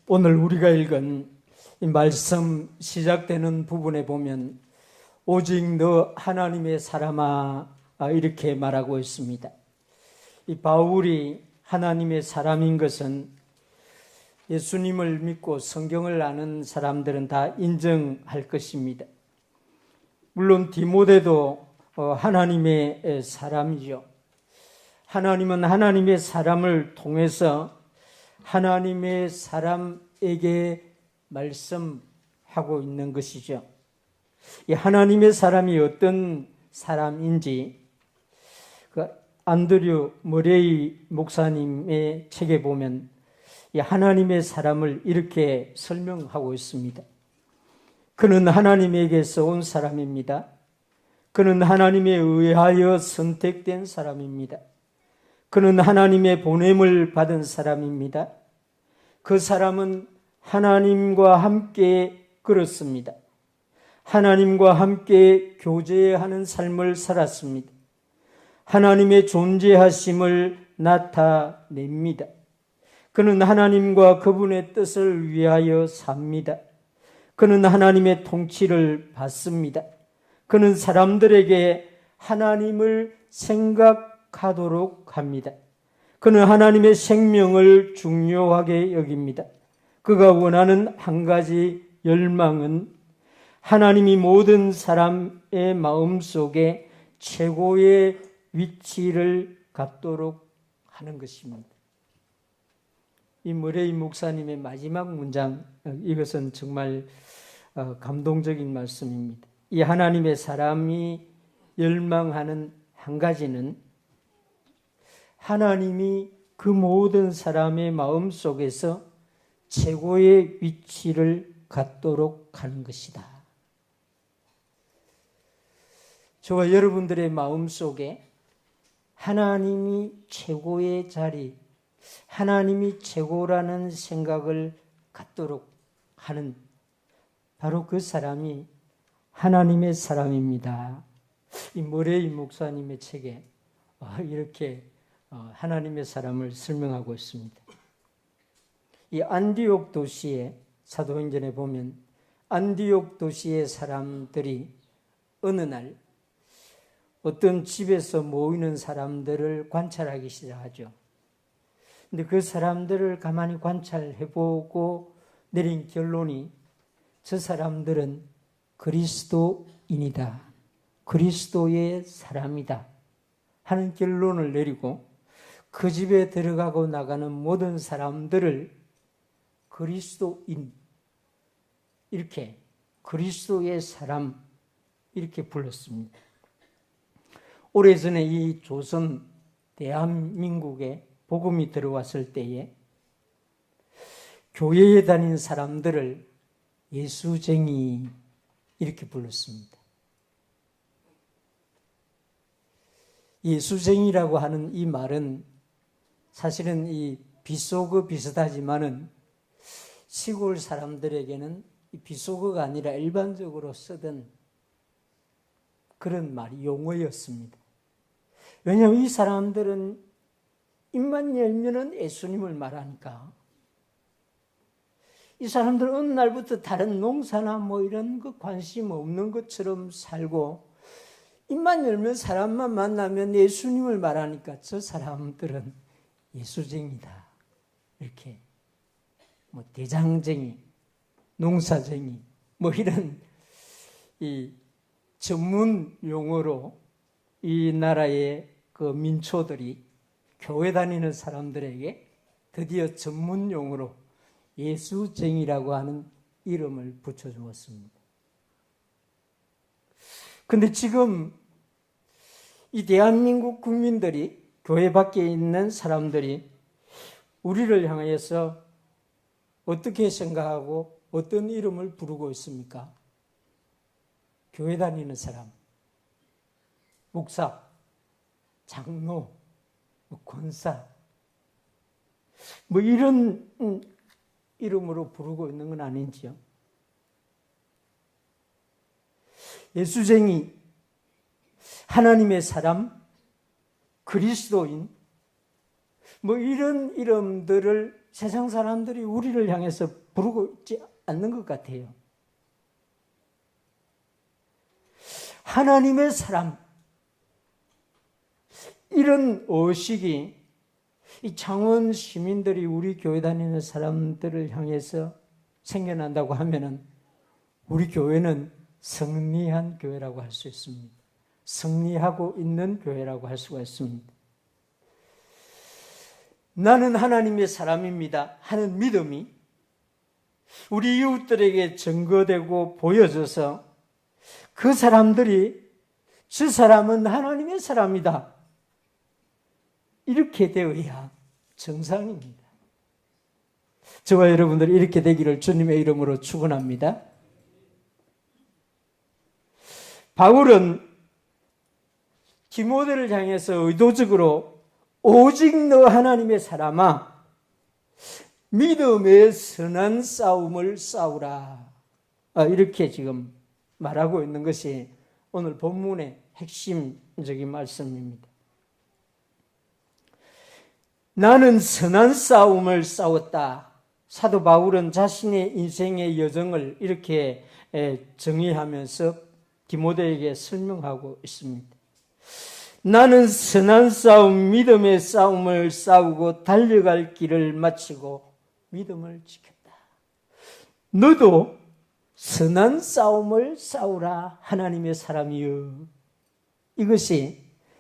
오늘 우리가 읽은 이 말씀 시작되는 부분에 보면 오직 너 하나님의 사람아 이렇게 말하고 있습니다. 이 바울이 하나님의 사람인 것은 예수님을 믿고 성경을 아는 사람들은 다 인정할 것입니다. 물론 디모데도 하나님의 사람이죠. 하나님은 하나님의 사람을 통해서 하나님의 사람에게 말씀하고 있는 것이죠. 이 하나님의 사람이 어떤 사람인지 그 안드류 머레이 목사님의 책에 보면 이 하나님의 사람을 이렇게 설명하고 있습니다. 그는 하나님에게서 온 사람입니다. 그는 하나님에 의하여 선택된 사람입니다. 그는 하나님의 보냄을 받은 사람입니다. 그 사람은 하나님과 함께 걸었습니다. 하나님과 함께 교제하는 삶을 살았습니다. 하나님의 존재하심을 나타냅니다. 그는 하나님과 그분의 뜻을 위하여 삽니다. 그는 하나님의 통치를 받습니다. 그는 사람들에게 하나님을 생각하도록 합니다. 그는 하나님의 생명을 중요하게 여깁니다. 그가 원하는 한 가지 열망은 하나님이 모든 사람의 마음속에 최고의 위치를 갖도록 하는 것입니다. 이 머레이 목사님의 마지막 문장, 이것은 정말 감동적인 말씀입니다. 이 하나님의 사람이 열망하는 한 가지는 하나님이 그 모든 사람의 마음 속에서 최고의 위치를 갖도록 하는 것이다. 저와 여러분들의 마음 속에 하나님이 최고의 자리, 하나님이 최고라는 생각을 갖도록 하는 바로 그 사람이 하나님의 사람입니다. 이 머레이 목사님의 책에 이렇게 하나님의 사람을 설명하고 있습니다. 이 안디옥 도시의 사도행전에 보면 안디옥 도시의 사람들이 어느 날 어떤 집에서 모이는 사람들을 관찰하기 시작하죠. 근데 그 사람들을 가만히 관찰해보고 내린 결론이 저 사람들은 그리스도인이다. 그리스도의 사람이다. 하는 결론을 내리고 그 집에 들어가고 나가는 모든 사람들을 그리스도인, 이렇게 그리스도의 사람 이렇게 불렀습니다. 오래전에 이 조선 대한민국에 복음이 들어왔을 때에 교회에 다니는 사람들을 예수쟁이 이렇게 불렀습니다. 예수쟁이라고 하는 이 말은 사실은 이 비속어 비슷하지만은 시골 사람들에게는 비속어가 아니라 일반적으로 쓰던 그런 말이 용어였습니다. 왜냐하면 이 사람들은 입만 열면은 예수님을 말하니까 이 사람들은 어느 날부터 다른 농사나 이런 거 관심 없는 것처럼 살고 입만 열면 사람만 만나면 예수님을 말하니까 저 사람들은 예수쟁이다. 이렇게 대장쟁이, 농사쟁이 이런 이 전문 용어로 이 나라의 그 민초들이 교회 다니는 사람들에게 드디어 전문 용어로 예수쟁이라고 하는 이름을 붙여주었습니다. 그런데 지금 이 대한민국 국민들이 교회 밖에 있는 사람들이 우리를 향해서 어떻게 생각하고 어떤 이름을 부르고 있습니까? 교회 다니는 사람, 목사, 장로, 권사, 이런 이름으로 부르고 있는 건 아닌지요? 예수쟁이, 하나님의 사람, 그리스도인, 이런 이름들을 세상 사람들이 우리를 향해서 부르고 있지 않는 것 같아요. 하나님의 사람, 이런 의식이 이 창원 시민들이 우리 교회 다니는 사람들을 향해서 생겨난다고 하면은 우리 교회는 승리한 교회라고 할 수 있습니다. 승리하고 있는 교회라고 할 수가 있습니다. 나는 하나님의 사람입니다 하는 믿음이 우리 이웃들에게 증거되고 보여져서 그 사람들이 저 사람은 하나님의 사람이다, 이렇게 되어야 정상입니다. 저와 여러분들이 이렇게 되기를 주님의 이름으로 축원합니다. 바울은 디모데를 향해서 의도적으로 오직 너 하나님의 사람아 믿음의 선한 싸움을 싸우라, 이렇게 지금 말하고 있는 것이 오늘 본문의 핵심적인 말씀입니다. 나는 선한 싸움을 싸웠다. 사도 바울은 자신의 인생의 여정을 이렇게 정의하면서 디모데에게 설명하고 있습니다. 나는 선한 싸움, 믿음의 싸움을 싸우고 달려갈 길을 마치고 믿음을 지켰다. 너도 선한 싸움을 싸우라, 하나님의 사람이여. 이것이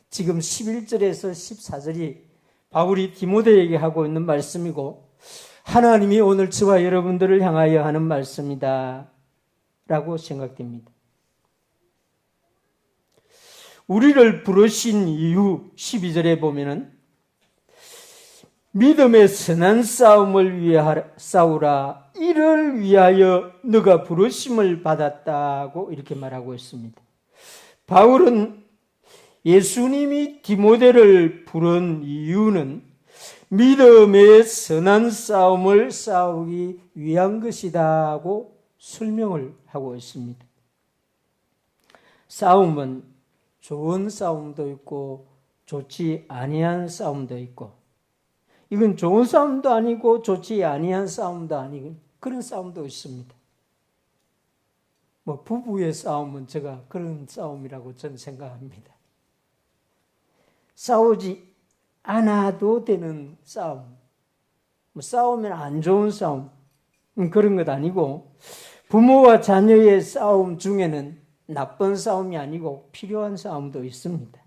지금 11절에서 14절이 바울이 디모데에게 하고 있는 말씀이고 하나님이 오늘 저와 여러분들을 향하여 하는 말씀이다 라고 생각됩니다. 우리를 부르신 이유 12절에 보면은 믿음의 선한 싸움을 위하여 싸우라, 이를 위하여 너가 부르심을 받았다고 이렇게 말하고 있습니다. 바울은 예수님이 디모데를 부른 이유는 믿음의 선한 싸움을 싸우기 위한 것이다고 설명을 하고 있습니다. 싸움은 좋은 싸움도 있고 좋지 아니한 싸움도 있고, 이건 좋은 싸움도 아니고 좋지 아니한 싸움도 아니고 그런 싸움도 있습니다. 부부의 싸움은 제가 그런 싸움이라고 저는 생각합니다. 싸우지 않아도 되는 싸움, 싸우면 안 좋은 싸움, 그런 것 아니고 부모와 자녀의 싸움 중에는 나쁜 싸움이 아니고 필요한 싸움도 있습니다.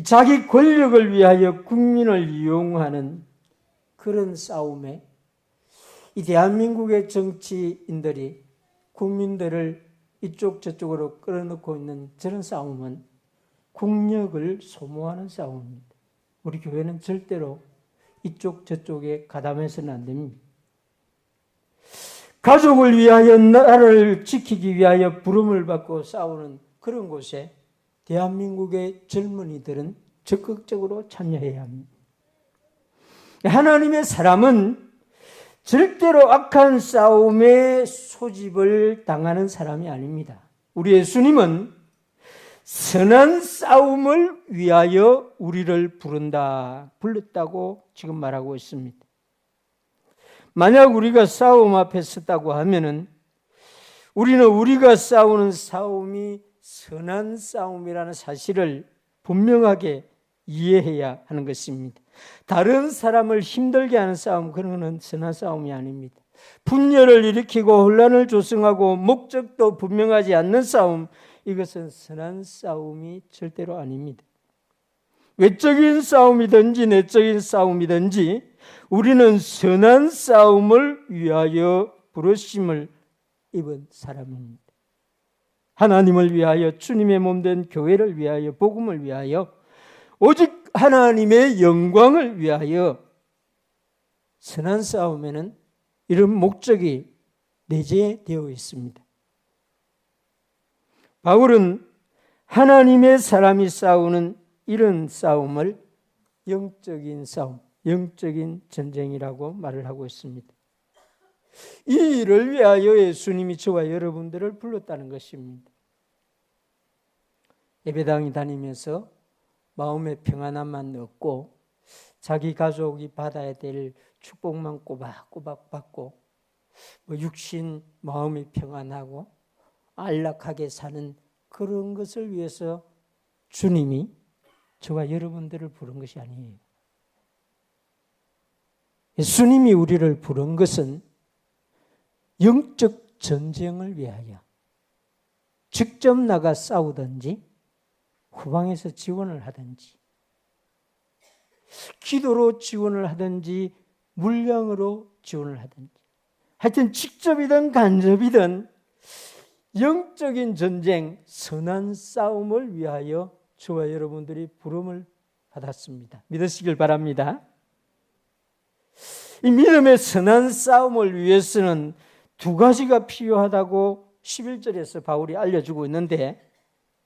자기 권력을 위하여 국민을 이용하는 그런 싸움에 이 대한민국의 정치인들이 국민들을 이쪽 저쪽으로 끌어놓고 있는 저런 싸움은 국력을 소모하는 싸움입니다. 우리 교회는 절대로 이쪽 저쪽에 가담해서는 안 됩니다. 가족을 위하여, 나라를 지키기 위하여 부름을 받고 싸우는 그런 곳에 대한민국의 젊은이들은 적극적으로 참여해야 합니다. 하나님의 사람은 절대로 악한 싸움에 소집을 당하는 사람이 아닙니다. 우리 예수님은 선한 싸움을 위하여 우리를 불렀다고 지금 말하고 있습니다. 만약 우리가 싸움 앞에 섰다고 하면은 우리는 우리가 싸우는 싸움이 선한 싸움이라는 사실을 분명하게 이해해야 하는 것입니다. 다른 사람을 힘들게 하는 싸움, 그런 것은 선한 싸움이 아닙니다. 분열을 일으키고 혼란을 조성하고 목적도 분명하지 않는 싸움, 이것은 선한 싸움이 절대로 아닙니다. 외적인 싸움이든지 내적인 싸움이든지 우리는 선한 싸움을 위하여 부르심을 입은 사람입니다. 하나님을 위하여, 주님의 몸된 교회를 위하여, 복음을 위하여, 오직 하나님의 영광을 위하여 선한 싸움에는 이런 목적이 내재되어 있습니다. 바울은 하나님의 사람이 싸우는 이런 싸움을 영적인 싸움, 영적인 전쟁이라고 말을 하고 있습니다. 이 일을 위하여 예수님이 저와 여러분들을 불렀다는 것입니다. 예배당에 다니면서 마음의 평안함만 얻고 자기 가족이 받아야 될 축복만 꼬박꼬박 받고 육신 마음이 평안하고 안락하게 사는 그런 것을 위해서 주님이 저와 여러분들을 부른 것이 아니에요. 예수님이 우리를 부른 것은 영적 전쟁을 위하여 직접 나가 싸우든지 후방에서 지원을 하든지 기도로 지원을 하든지 물량으로 지원을 하든지 하여튼 직접이든 간접이든 영적인 전쟁, 선한 싸움을 위하여 저와 여러분들이 부름을 받았습니다. 믿으시길 바랍니다. 이 믿음의 선한 싸움을 위해서는 두 가지가 필요하다고 11절에서 바울이 알려주고 있는데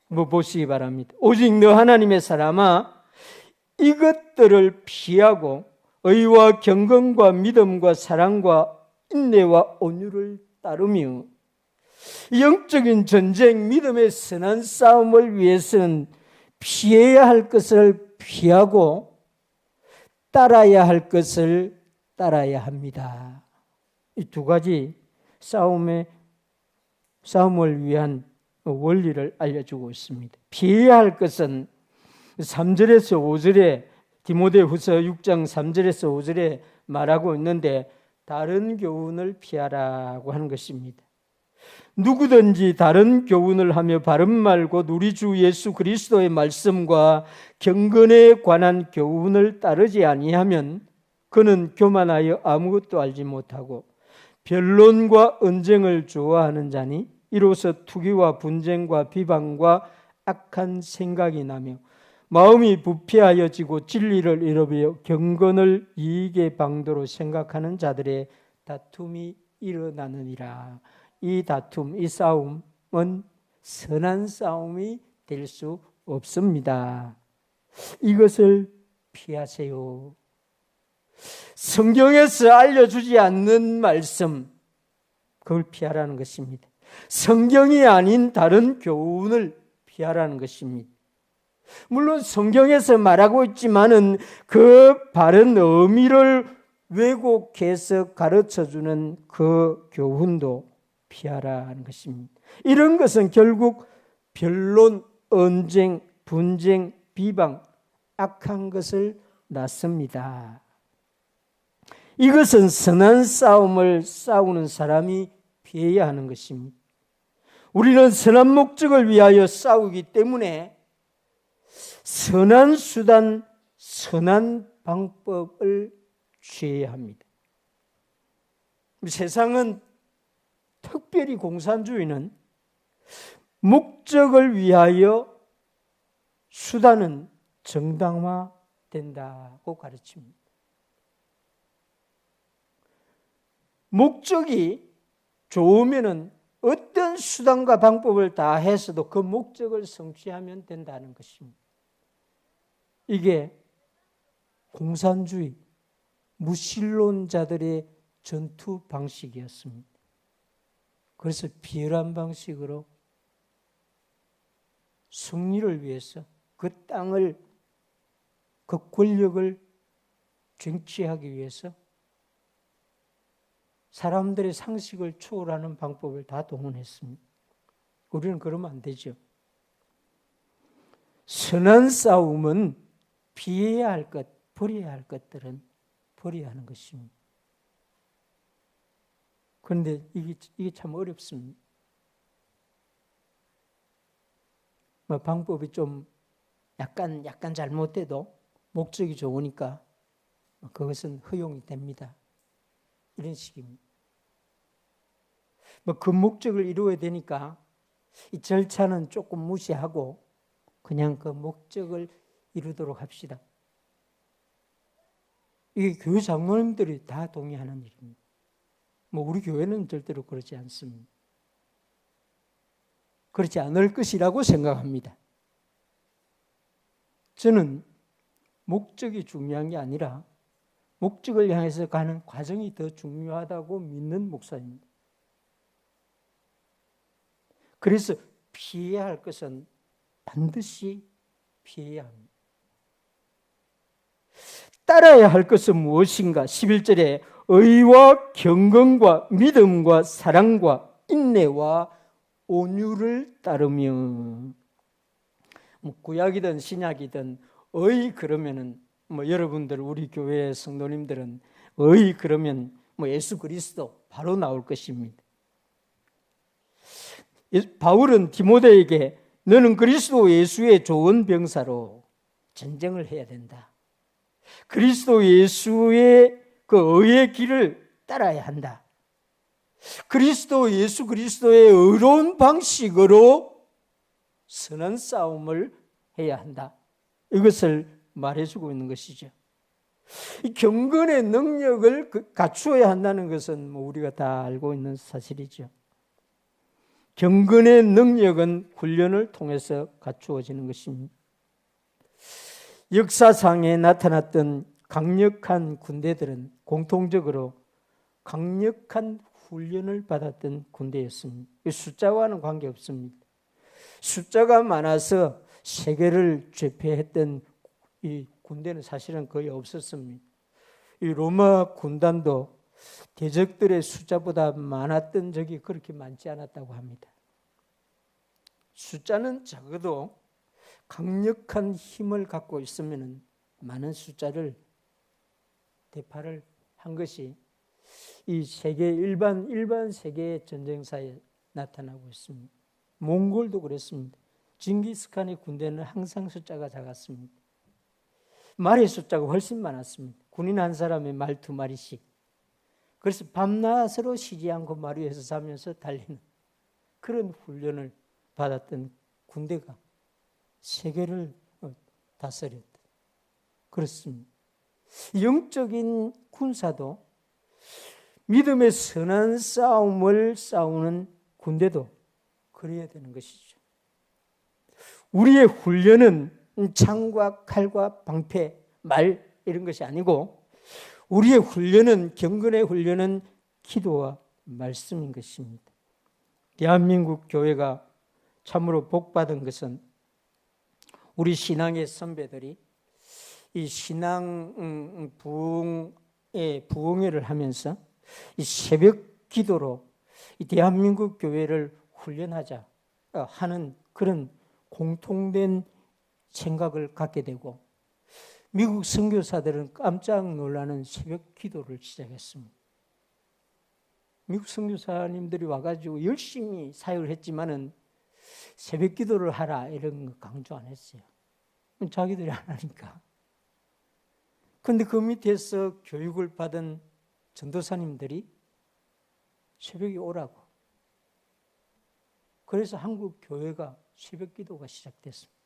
보시기 바랍니다. 오직 너 하나님의 사람아 이것들을 피하고 의와 경건과 믿음과 사랑과 인내와 온유를 따르며 영적인 전쟁, 믿음의 선한 싸움을 위해서는 피해야 할 것을 피하고 따라야 할 것을 따라야 합니다. 이 두 가지 싸움을 위한 원리를 알려주고 있습니다. 피해야 할 것은 3절에서 5절에 디모데후서 6장 3절에서 5절에 말하고 있는데 다른 교훈을 피하라고 하는 것입니다. 누구든지 다른 교훈을 하며 바른 말고 우리 주 예수 그리스도의 말씀과 경건에 관한 교훈을 따르지 아니하면 그는 교만하여 아무것도 알지 못하고 변론과 언쟁을 좋아하는 자니 이로써 투기와 분쟁과 비방과 악한 생각이 나며 마음이 부패하여지고 진리를 잃어버려 경건을 이익의 방도로 생각하는 자들의 다툼이 일어나느니라. 이 다툼, 이 싸움은 선한 싸움이 될 수 없습니다. 이것을 피하세요. 성경에서 알려주지 않는 말씀, 그걸 피하라는 것입니다. 성경이 아닌 다른 교훈을 피하라는 것입니다. 물론 성경에서 말하고 있지만은 그 바른 의미를 왜곡해서 가르쳐주는 그 교훈도 피하라는 것입니다. 이런 것은 결국 변론, 언쟁, 분쟁, 비방, 악한 것을 낳습니다. 이것은 선한 싸움을 싸우는 사람이 피해야 하는 것입니다. 우리는 선한 목적을 위하여 싸우기 때문에 선한 수단, 선한 방법을 취해야 합니다. 세상은 특별히 공산주의는 목적을 위하여 수단은 정당화된다고 가르칩니다. 목적이 좋으면은 어떤 수단과 방법을 다 해서도 그 목적을 성취하면 된다는 것입니다. 이게 공산주의, 무신론자들의 전투 방식이었습니다. 그래서 비열한 방식으로 승리를 위해서 그 땅을, 그 권력을 쟁취하기 위해서 사람들의 상식을 초월하는 방법을 다 동원했습니다. 우리는 그러면 안 되죠. 선한 싸움은 피해야 할 것, 버려야 할 것들은 버려야 하는 것입니다. 그런데 이게 참 어렵습니다. 방법이 좀 약간 잘못돼도 목적이 좋으니까 그것은 허용이 됩니다. 이런 식입니다. 그 목적을 이루어야 되니까 이 절차는 조금 무시하고 그냥 그 목적을 이루도록 합시다. 이게 교회 장로님들이 다 동의하는 일입니다. 우리 교회는 절대로 그렇지 않습니다. 그렇지 않을 것이라고 생각합니다. 저는 목적이 중요한 게 아니라 목적을 향해서 가는 과정이 더 중요하다고 믿는 목사입니다. 그래서 피해야 할 것은 반드시 피해야 합니다. 따라야 할 것은 무엇인가? 11절에 의와 경건과 믿음과 사랑과 인내와 온유를 따르며. 구약이든 신약이든 의 그러면은 여러분들 우리 교회 성도님들은 의 그러면 예수 그리스도 바로 나올 것입니다. 바울은 디모데에게 너는 그리스도 예수의 좋은 병사로 전쟁을 해야 된다. 그리스도 예수의 그 의의 길을 따라야 한다. 그리스도 예수 그리스도의 의로운 방식으로 선한 싸움을 해야 한다. 이것을 말해주고 있는 것이죠. 이 경건의 능력을 갖추어야 한다는 것은 우리가 다 알고 있는 사실이죠. 경건의 능력은 훈련을 통해서 갖추어지는 것입니다. 역사상에 나타났던 강력한 군대들은 공통적으로 강력한 훈련을 받았던 군대였습니다. 숫자와는 관계없습니다. 숫자가 많아서 세계를 제패했던 이 군대는 사실은 거의 없었습니다. 이 로마 군단도 대적들의 숫자보다 많았던 적이 그렇게 많지 않았다고 합니다. 숫자는 적어도 강력한 힘을 갖고 있으면 많은 숫자를 대파를 한 것이 이 세계 일반 세계의 전쟁사에 나타나고 있습니다. 몽골도 그랬습니다. 징기스칸의 군대는 항상 숫자가 작았습니다. 말의 숫자가 훨씬 많았습니다. 군인 한 사람의 말 2마리씩. 그래서 밤낮으로 쉬지 않고 말 위에서 자면서 달리는 그런 훈련을 받았던 군대가 세계를 다스렸다. 그렇습니다. 영적인 군사도 믿음의 선한 싸움을 싸우는 군대도 그래야 되는 것이죠. 우리의 훈련은 창과 칼과 방패, 말 이런 것이 아니고 우리의 훈련은 경건의 훈련은 기도와 말씀인 것입니다. 대한민국 교회가 참으로 복받은 것은 우리 신앙의 선배들이 이 신앙 부흥회를 하면서 이 새벽 기도로 이 대한민국 교회를 훈련하자 하는 그런 공통된 생각을 갖게 되고 미국 선교사들은 깜짝 놀라는 새벽 기도를 시작했습니다. 미국 선교사님들이 와가지고 열심히 사역을 했지만은 새벽 기도를 하라 이런 거 강조 안 했어요. 자기들이 안 하니까. 그런데 그 밑에서 교육을 받은 전도사님들이 새벽에 오라고. 그래서 한국 교회가 새벽 기도가 시작됐습니다.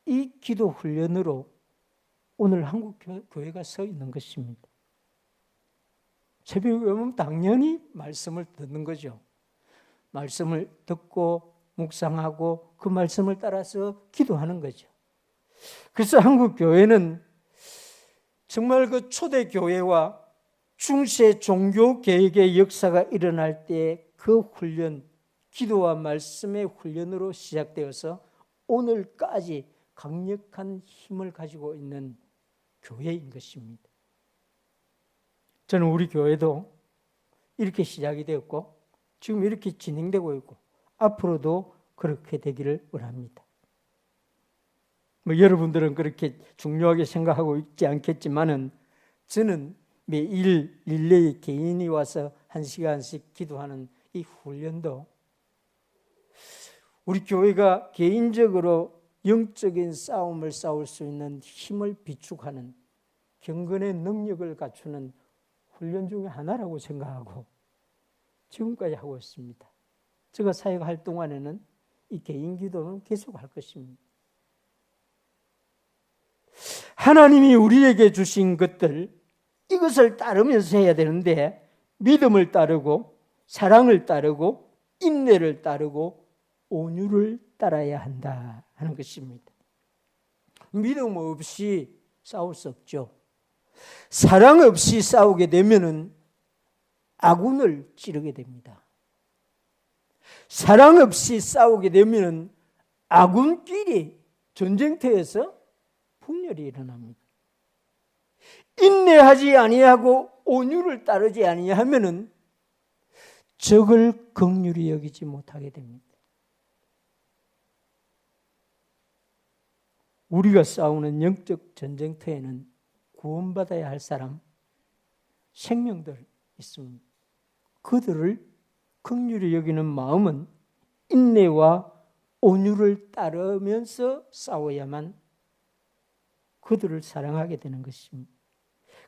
이 기도 훈련으로 오늘 한국 교회가 서 있는 것입니다. 새벽에 오면 당연히 말씀을 듣는 거죠. 말씀을 듣고 묵상하고 그 말씀을 따라서 기도하는 거죠. 그래서 한국 교회는 정말 그 초대 교회와 중세 종교 개혁의 역사가 일어날 때 그 훈련, 기도와 말씀의 훈련으로 시작되어서 오늘까지 강력한 힘을 가지고 있는 교회인 것입니다. 저는 우리 교회도 이렇게 시작이 되었고 지금 이렇게 진행되고 있고 앞으로도 그렇게 되기를 원합니다. 여러분들은 그렇게 중요하게 생각하고 있지 않겠지만은 저는 매일 릴레이 개인이 와서 1시간씩 기도하는 이 훈련도 우리 교회가 개인적으로 영적인 싸움을 싸울 수 있는 힘을 비축하는 경건의 능력을 갖추는 훈련 중에 하나라고 생각하고 지금까지 하고 있습니다. 제가 사역할 동안에는 이 개인 기도는 계속 할 것입니다. 하나님이 우리에게 주신 것들 이것을 따르면서 해야 되는데 믿음을 따르고 사랑을 따르고 인내를 따르고 온유를 따라야 한다 하는 것입니다. 믿음 없이 싸울 수 없죠. 사랑 없이 싸우게 되면은 아군을 찌르게 됩니다. 사랑 없이 싸우게 되면은 아군끼리 전쟁터에서 분열이 일어납니다. 인내하지 아니하고 온유를 따르지 아니하면은 적을 긍휼히 여기지 못하게 됩니다. 우리가 싸우는 영적 전쟁터에는 구원받아야 할 사람, 생명들 있습니다. 그들을 긍휼히 여기는 마음은 인내와 온유를 따르면서 싸워야만 그들을 사랑하게 되는 것입니다.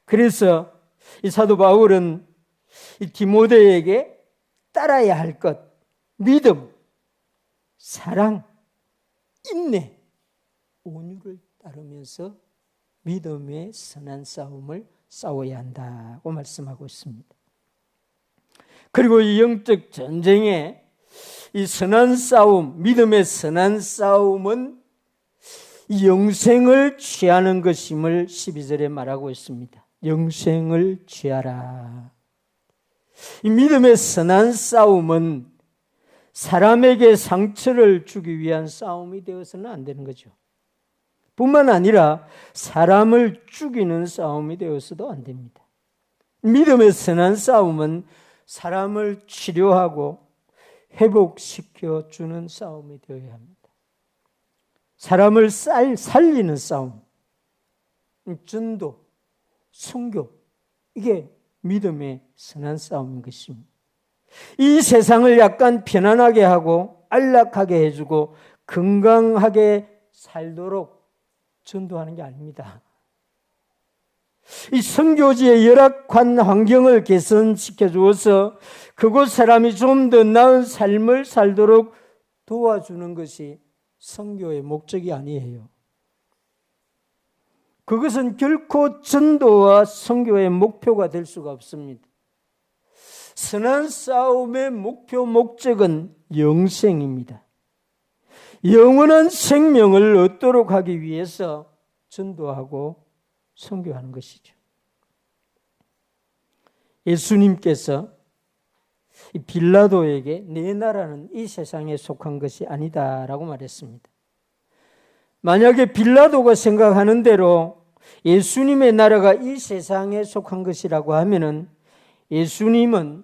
그래서 이 사도 바울은 이 디모데에게 따라야 할 것, 믿음, 사랑, 인내, 온유를 따르면서 믿음의 선한 싸움을 싸워야 한다고 말씀하고 있습니다. 그리고 이 영적 전쟁에 이 선한 싸움, 믿음의 선한 싸움은 영생을 취하는 것임을 12절에 말하고 있습니다. 영생을 취하라. 이 믿음의 선한 싸움은 사람에게 상처를 주기 위한 싸움이 되어서는 안 되는 거죠. 뿐만 아니라 사람을 죽이는 싸움이 되어서도 안 됩니다. 믿음의 선한 싸움은 사람을 치료하고 회복시켜 주는 싸움이 되어야 합니다. 사람을 살리는 싸움, 전도, 선교, 이게 믿음의 선한 싸움인 것입니다. 이 세상을 약간 편안하게 하고 안락하게 해주고 건강하게 살도록 전도하는 게 아닙니다. 이 선교지의 열악한 환경을 개선시켜 주어서 그곳 사람이 좀 더 나은 삶을 살도록 도와주는 것이 선교의 목적이 아니에요. 그것은 결코 전도와 선교의 목표가 될 수가 없습니다. 선한 싸움의 목표, 목적은 영생입니다. 영원한 생명을 얻도록 하기 위해서 전도하고 선교하는 것이죠. 예수님께서 빌라도에게 내 나라는 이 세상에 속한 것이 아니다라고 말했습니다. 만약에 빌라도가 생각하는 대로 예수님의 나라가 이 세상에 속한 것이라고 하면은 예수님은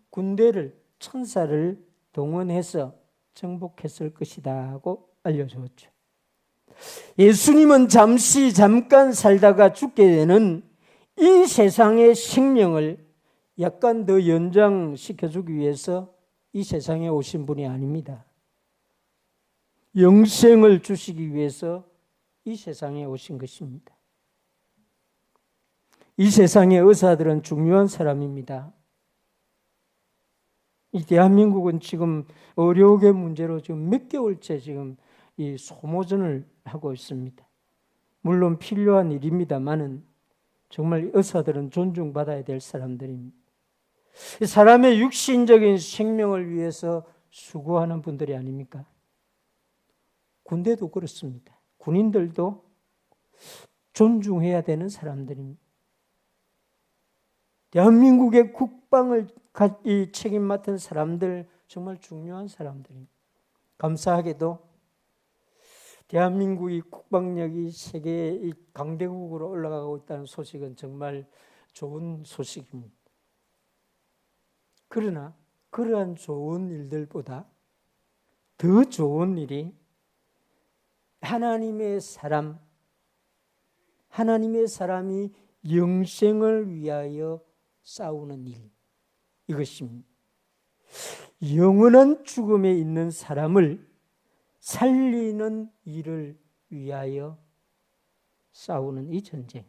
군대를, 천사를 동원해서 정복했을 것이다 하고 알려주었죠. 예수님은 잠깐 살다가 죽게 되는 이 세상의 생명을 약간 더 연장시켜주기 위해서 이 세상에 오신 분이 아닙니다. 영생을 주시기 위해서 이 세상에 오신 것입니다. 이 세상의 의사들은 중요한 사람입니다. 이 대한민국은 지금 의료계 문제로 지금 몇 개월째 지금 이 소모전을 하고 있습니다. 물론 필요한 일입니다만은 정말 의사들은 존중받아야 될 사람들입니다. 사람의 육신적인 생명을 위해서 수고하는 분들이 아닙니까? 군대도 그렇습니다. 군인들도 존중해야 되는 사람들입니다. 대한민국의 국방을 책임 맡은 사람들, 정말 중요한 사람들입니다. 감사하게도 대한민국이 국방력이 세계의 강대국으로 올라가고 있다는 소식은 정말 좋은 소식입니다. 그러나 그러한 좋은 일들보다 더 좋은 일이 하나님의 사람이 영생을 위하여 싸우는 일, 이것입니다. 영원한 죽음에 있는 사람을 살리는 일을 위하여 싸우는 이 전쟁,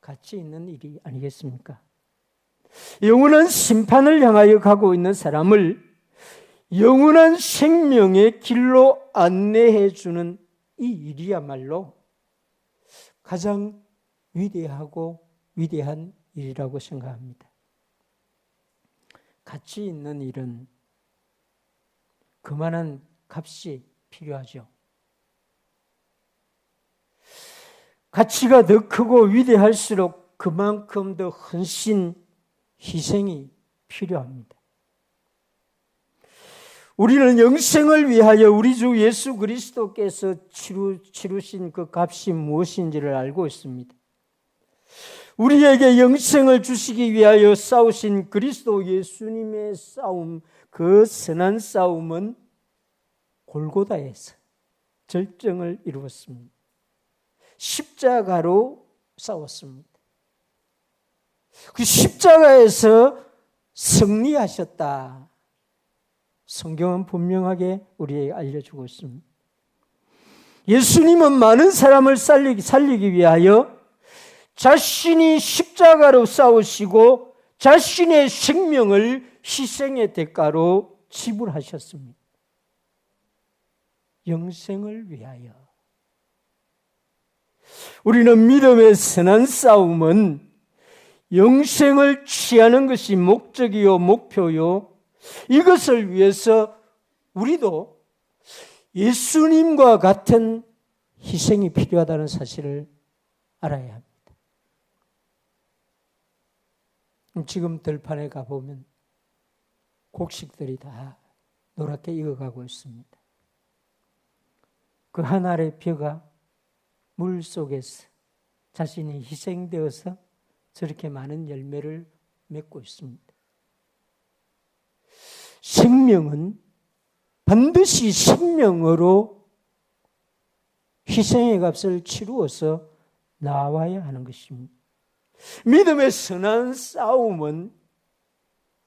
가치 있는 일이 아니겠습니까? 영원한 심판을 향하여 가고 있는 사람을 영원한 생명의 길로 안내해 주는 이 일이야말로 가장 위대하고 위대한 일이라고 생각합니다. 가치 있는 일은 그만한 값이 필요하죠. 가치가 더 크고 위대할수록 그만큼 더 헌신, 희생이 필요합니다. 우리는 영생을 위하여 우리 주 예수 그리스도께서 치르신 그 값이 무엇인지를 알고 있습니다. 우리에게 영생을 주시기 위하여 싸우신 그리스도 예수님의 싸움, 그 선한 싸움은 골고다에서 절정을 이루었습니다. 십자가로 싸웠습니다. 그 십자가에서 승리하셨다. 성경은 분명하게 우리에게 알려주고 있습니다. 예수님은 많은 사람을 살리기 위하여 자신이 십자가로 싸우시고 자신의 생명을 희생의 대가로 지불하셨습니다. 영생을 위하여. 우리는 믿음의 선한 싸움은 영생을 취하는 것이 목적이요 목표요. 이것을 위해서 우리도 예수님과 같은 희생이 필요하다는 사실을 알아야 합니다. 지금 들판에 가보면 곡식들이 다 노랗게 익어가고 있습니다. 그 한 알의 벼가 물 속에서 자신이 희생되어서 저렇게 많은 열매를 맺고 있습니다. 생명은 반드시 생명으로 희생의 값을 치루어서 나와야 하는 것입니다. 믿음의 선한 싸움은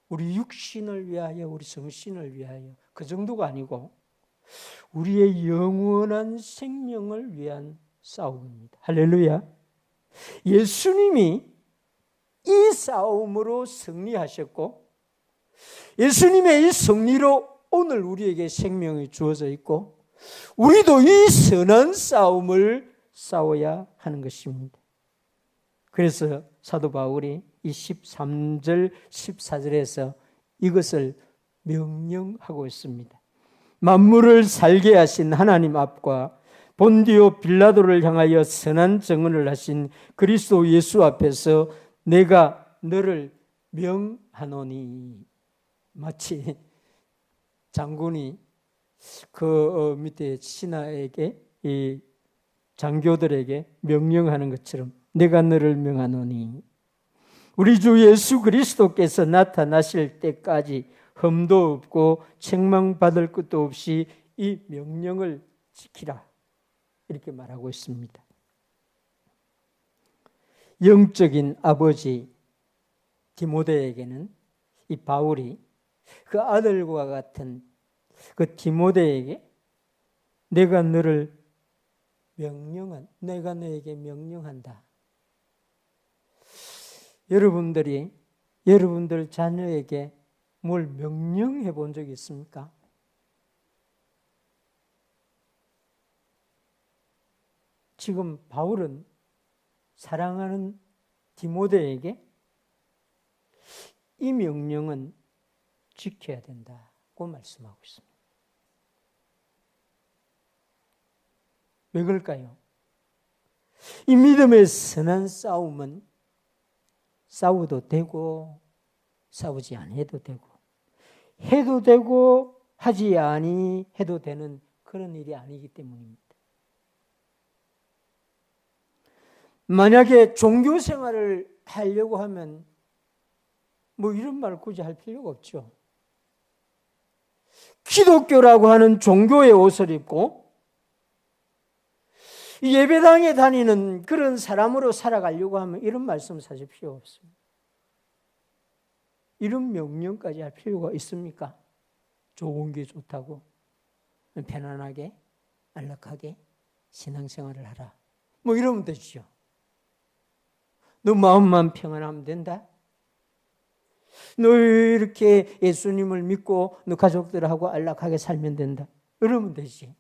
우리 육신을 위하여, 우리 정신을 위하여 그 정도가 아니고 우리의 영원한 생명을 위한 싸움입니다. 할렐루야. 예수님이 이 싸움으로 승리하셨고 예수님의 이 승리로 오늘 우리에게 생명이 주어져 있고 우리도 이 선한 싸움을 싸워야 하는 것입니다. 그래서 사도 바울이 이 13절, 14절에서 이것을 명령하고 있습니다. 만물을 살게 하신 하나님 앞과 본디오 빌라도를 향하여 선한 증언을 하신 그리스도 예수 앞에서 내가 너를 명하노니. 마치 장군이 그 밑에 신하에게, 이 장교들에게 명령하는 것처럼 내가 너를 명하노니 우리 주 예수 그리스도께서 나타나실 때까지 흠도 없고 책망받을 것도 없이 이 명령을 지키라. 이렇게 말하고 있습니다. 영적인 아버지 디모데에게는 이 바울이 그 아들과 같은 그 디모데에게 내가 너를 내가 너에게 명령한다. 여러분들 자녀에게 뭘 명령해 본 적이 있습니까? 지금 바울은 사랑하는 디모데에게 이 명령은 지켜야 된다고 말씀하고 있습니다. 왜 그럴까요? 이 믿음의 선한 싸움은 싸워도 되고 싸우지 않아도 되고 해도 되고 하지 아니해도 되는 그런 일이 아니기 때문입니다. 만약에 종교 생활을 하려고 하면 뭐 이런 말 굳이 할 필요가 없죠. 기독교라고 하는 종교의 옷을 입고 예배당에 다니는 그런 사람으로 살아가려고 하면 이런 말씀 사실 필요 없습니다. 이런 명령까지 할 필요가 있습니까? 좋은 게 좋다고 편안하게 안락하게 신앙생활을 하라. 뭐 이러면 되죠. 너 마음만 평안하면 된다. 너 이렇게 예수님을 믿고 너 가족들하고 안락하게 살면 된다. 이러면 되지.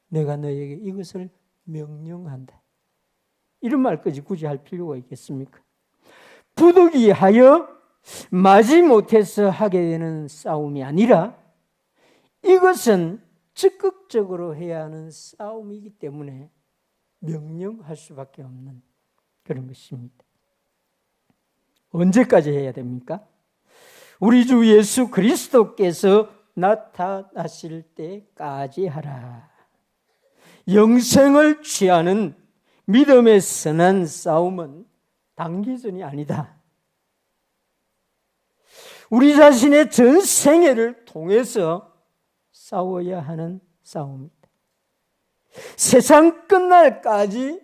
내가 너에게 이것을 명령한다. 이런 말까지 굳이 할 필요가 있겠습니까? 부득이하여 마지못해서 하게 되는 싸움이 아니라 이것은 적극적으로 해야 하는 싸움이기 때문에 명령할 수밖에 없는 그런 것입니다. 언제까지 해야 됩니까? 우리 주 예수 그리스도께서 나타나실 때까지 하라. 영생을 취하는 믿음의 선한 싸움은 단기전이 아니다. 우리 자신의 전 생애를 통해서 싸워야 하는 싸움입니다. 세상 끝날까지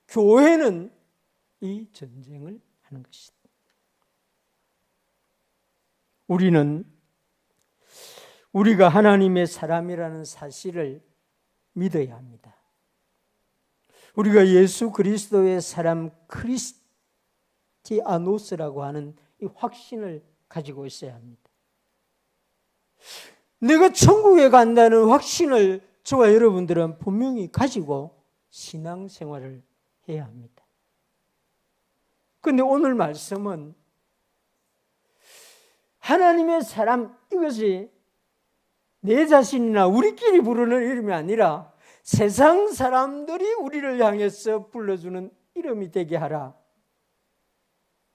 교회는 이 전쟁을 하는 것이다. 우리가 하나님의 사람이라는 사실을 믿어야 합니다. 우리가 예수 그리스도의 사람 크리스티아노스라고 하는 이 확신을 가지고 있어야 합니다. 내가 천국에 간다는 확신을 저와 여러분들은 분명히 가지고 신앙생활을 해야 합니다. 그런데 오늘 말씀은 하나님의 사람, 이것이 내 자신이나 우리끼리 부르는 이름이 아니라 세상 사람들이 우리를 향해서 불러주는 이름이 되게 하라,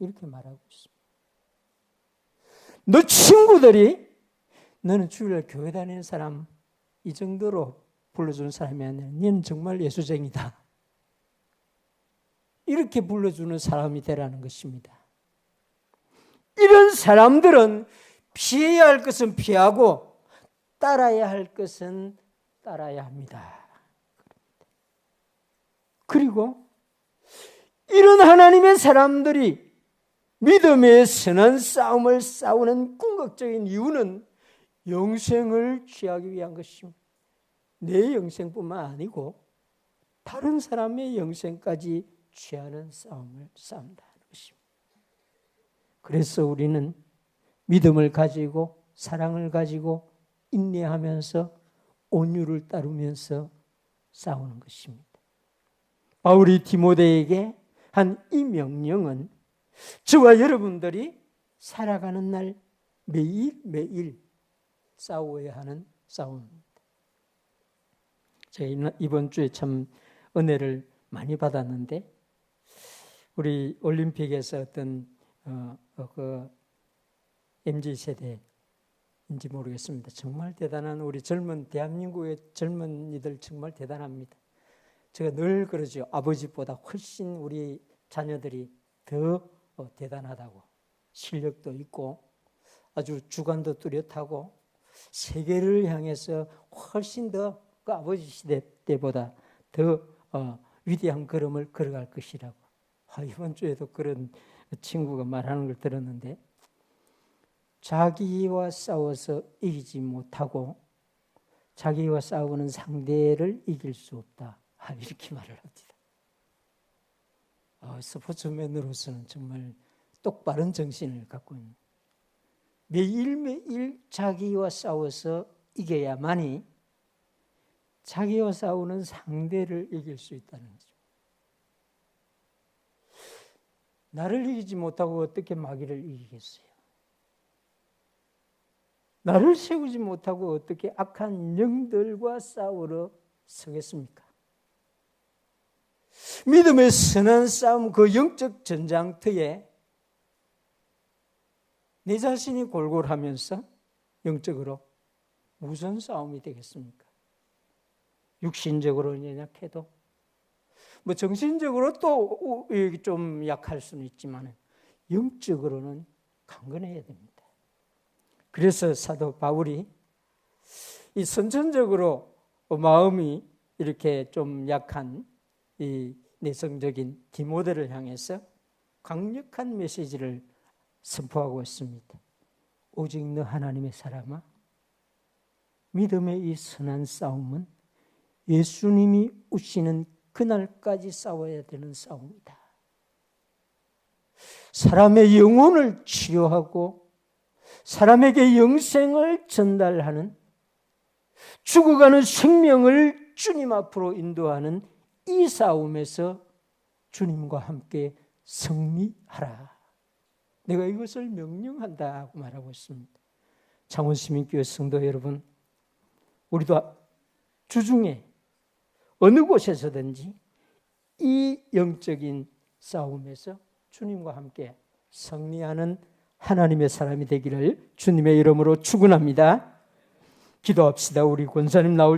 이렇게 말하고 있습니다. 너 친구들이 너는 주일날 교회 다니는 사람, 이 정도로 불러주는 사람이 아니라 너는 정말 예수쟁이다, 이렇게 불러주는 사람이 되라는 것입니다. 이런 사람들은 피해야 할 것은 피하고 따라야 할 것은 따라야 합니다. 그리고 이런 하나님의 사람들이 믿음의 선한 싸움을 싸우는 궁극적인 이유는 영생을 취하기 위한 것입니다. 내 영생뿐만 아니고 다른 사람의 영생까지 취하는 싸움을 싸운다는 것입니다. 그래서 우리는 믿음을 가지고 사랑을 가지고 인내하면서 온유를 따르면서 싸우는 것입니다. 바울이 디모데에게 한 이 명령은 저와 여러분들이 살아가는 날 매일매일 싸워야 하는 싸움입니다. 제가 이번 주에 참 은혜를 많이 받았는데, 우리 올림픽에서 어떤 그 MZ세대인지 모르겠습니다. 정말 대단한 우리 대한민국의 젊은이들 정말 대단합니다. 제가 늘 그러죠. 아버지보다 훨씬 우리 자녀들이 더 대단하다고. 실력도 있고 아주 주관도 뚜렷하고 세계를 향해서 훨씬 더 그 아버지 시대 때보다 더 위대한 걸음을 걸어갈 것이라고. 이번 주에도 그런 친구가 말하는 걸 들었는데, 자기와 싸워서 이기지 못하고 자기와 싸우는 상대를 이길 수 없다, 이렇게 말을 합니다. 스포츠맨으로서는 정말 똑바른 정신을 갖고 있는, 매일매일 자기와 싸워서 이겨야만이 자기와 싸우는 상대를 이길 수 있다는 거죠. 나를 이기지 못하고 어떻게 마귀를 이기겠어요? 나를 세우지 못하고 어떻게 악한 영들과 싸우러 서겠습니까? 믿음의 선한 싸움, 그 영적 전장터에 내 자신이 골골하면서 영적으로 무슨 싸움이 되겠습니까? 육신적으로 연약해도, 정신적으로 또 좀 약할 수는 있지만 영적으로는 강건해야 됩니다. 그래서 사도 바울이 이 선천적으로 마음이 이렇게 좀 약한 이 내성적인 디모데를 향해서 강력한 메시지를 선포하고 있습니다. 오직 너 하나님의 사람아, 믿음의 이 선한 싸움은 예수님이 오시는 그날까지 싸워야 되는 싸움이다. 사람의 영혼을 치료하고 사람에게 영생을 전달하는, 죽어가는 생명을 주님 앞으로 인도하는 이 싸움에서 주님과 함께 승리하라. 내가 이것을 명령한다고 말하고 있습니다. 창원시민교회 성도 여러분, 우리도 주중에 어느 곳에서든지 이 영적인 싸움에서 주님과 함께 승리하는 하나님의 사람이 되기를 주님의 이름으로 축원합니다. 기도합시다. 우리 권사님 나올